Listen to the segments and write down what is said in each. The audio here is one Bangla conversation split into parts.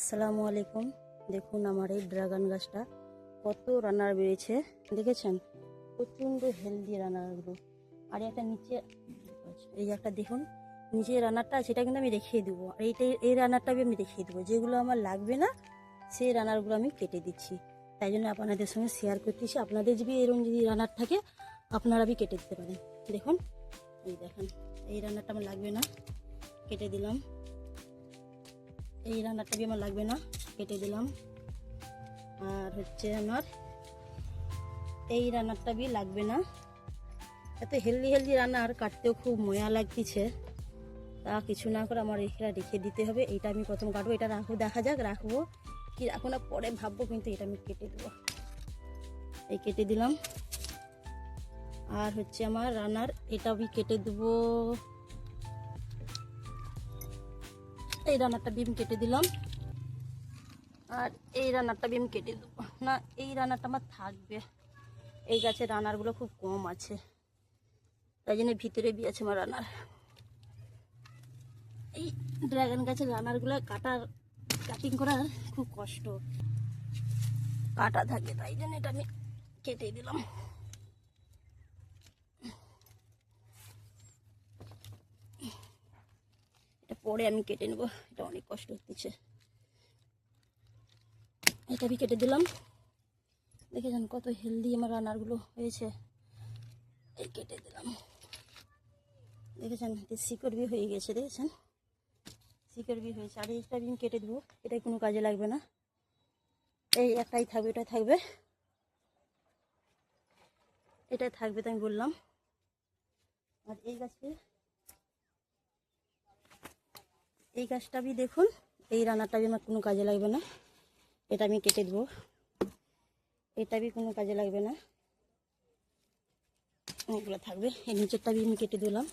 আসসালামু আলাইকুম। দেখুন আমার এই ড্রাগন গাছটা কত রানার বেরিয়েছে দেখেছেন, প্রচণ্ড হেলদি রানারগুলো। আর একটা নিচে এই যে একটা দেখুন নিচে রানারটা আছে, এটা কিন্তু আমি রেখে দেবো। আর এই রানারটা আমি রেখে দেবো, যেগুলো আমার লাগবে না সেই রানারগুলো আমি কেটে দিচ্ছি। তাই জন্য আপনাদের সঙ্গে শেয়ার করতেছি। আপনাদের যদি এরকম যদি রানার থাকে আপনারা কেটে দিতে পারেন। দেখুন এই দেখেন, এই রানারটা আমার লাগবে না, কেটে দিলাম। এই রান্নাটা বি আমার লাগবে না, কেটে দিলাম। আর হচ্ছে আমার এই রান্নাটা বি লাগবে না। এত হেলদি রান্না, আর কাটতেও খুব ময়া লাগতেছে। তা কিছু না করে আমার এটা রেখে দিতে হবে। এইটা আমি প্রথম কাটবো, এটা রাখবো, দেখা যাক রাখবো কি রাখবো না পরে ভাববো, কিন্তু এটা আমি কেটে দেবো। এই কেটে দিলাম। আর হচ্ছে আমার রান্নার এটা আমি কেটে দেবো। এই রান্নাটা বিম কেটে দিলাম। আর এই রান্নারটা আমি কেটে দেবো না, এই রান্নাটা আমার থাকবে। এই গাছের রানারগুলো খুব কম আছে, তাই জন্য ভিতরে বি আছে আমার রানার। এই ড্রাগন গাছের রানারগুলো কাটিং করার খুব কষ্ট, কাটা থাকে, তাই জন্য এটা আমি কেটে দিলাম। এটা পরে আমি কেটে নেবো, এটা অনেক কষ্ট হচ্ছে। এটা আমি কেটে দিলাম। দেখেছেন কত হেলদি আমার রানারগুলো হয়েছে। এই কেটে দিলাম। দেখেছেন শিকড় বি হয়ে গেছে, দেখেছেন শিকড় বি হয়েছে। আর এইটা আমি কেটে দেবো, এটা কোনো কাজে লাগবে না। এই একটাই থাকবে, এটা থাকবে, এটা থাকবে তো আমি বললাম। আর এই গাছটা বি দেখুন, এই রান্নাটা বি আমার কোনো কাজে লাগবে না, এটা আমি কেটে দেবো। এটা বি কোনো কাজে লাগবে না, এগুলো থাকবে। এই নিচেরটা বি আমি কেটে দিলাম।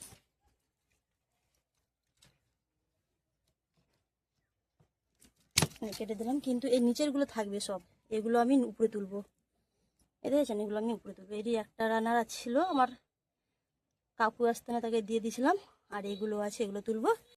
কেটে দিলাম, কিন্তু এই নিচেরগুলো থাকবে সব, এগুলো আমি উপরে তুলবো। এই দেখেছেন এগুলো আমি উপরে তুলবো। এরই একটা রান্নার ছিল আমার, কাকু আসতে না তাকে দিয়ে দিয়েছিলাম। আর এগুলো আছে, এগুলো তুলবো।